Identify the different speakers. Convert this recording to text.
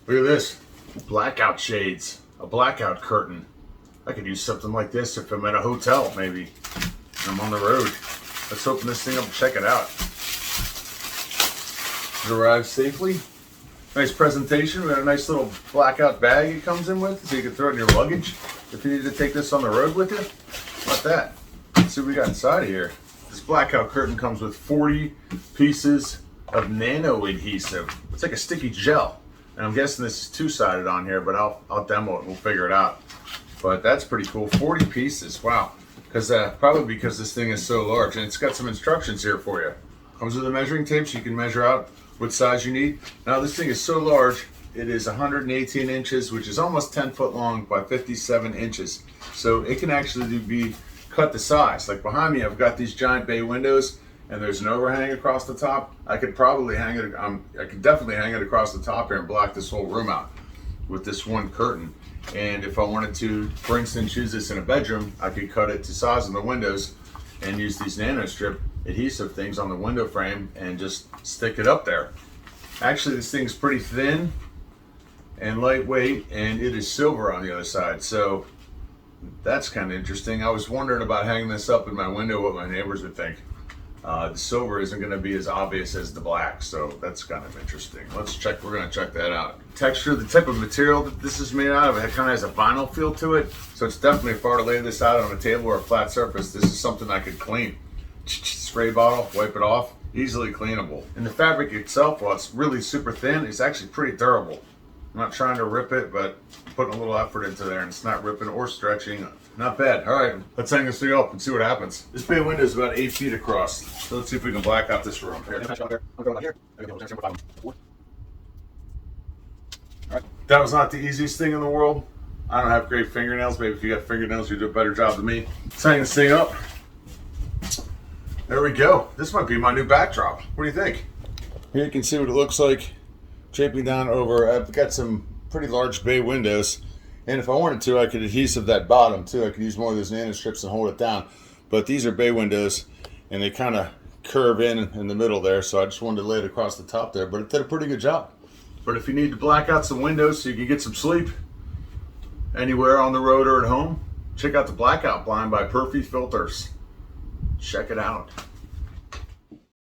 Speaker 1: Look at this. Blackout shades. A blackout curtain. I could use something like this if I'm at a hotel, maybe. And I'm on the road. Let's open this thing up and check it out. It arrived safely. Nice presentation. We got a nice little blackout bag it comes in with, so you can throw it in your luggage if you need to take this on the road with you. How about that? Let's see what we got inside of here. This blackout curtain comes with 40 pieces of nano adhesive. It's like a sticky gel. And I'm guessing this is two-sided on here, but I'll demo it and we'll figure it out. But that's pretty cool. 40 pieces. Wow. Probably because this thing is so large. And it's got some instructions here for you. Comes with a measuring tape so you can measure out what size you need. Now this thing is so large, it is 118 inches, which is almost 10 foot long by 57 inches. So it can actually be cut to size. Like behind me, I've got these giant bay windows and there's an overhang across the top. I could probably hang it, I could definitely hang it across the top here and block this whole room out with this one curtain. And if I wanted to, for instance, use this in a bedroom, I could cut it to size on the windows and use these nano strip adhesive things on the window frame and just stick it up there. Actually, this thing's pretty thin and lightweight, and it is silver on the other side, so that's kind of interesting. I was wondering about hanging this up in my window, what my neighbors would think. The silver isn't going to be as obvious as the black, so that's kind of interesting. Let's check. We're going to check that out. Texture, the type of material that this is made out of, it kind of has a vinyl feel to it, so it's definitely, if I were to lay this out on a table or a flat surface, this is something I could clean. Spray bottle, wipe it off, easily cleanable. And the fabric itself, while it's really super thin, it's actually pretty durable. I'm not trying to rip it, but putting a little effort into there, and it's not ripping or stretching. Not bad. All right, let's hang this thing up and see what happens. This bay window is about 8 feet across, so let's see if we can black out this room here. That was not the easiest thing in the world. I don't have great fingernails. Maybe if you got fingernails, you do a better job than me. Let's hang this thing up. There we go. This might be my new backdrop. What do you think? Here you can see what it looks like draping down over. I've got some pretty large bay windows, and if I wanted to, I could adhesive that bottom too. I could use more of those nano strips and hold it down. But these are bay windows, and they kind of curve in the middle there, so I just wanted to lay it across the top there, but it did a pretty good job. But if you need to black out some windows so you can get some sleep anywhere on the road or at home, check out the Blackout Blind by Perfy Filters. Check it out.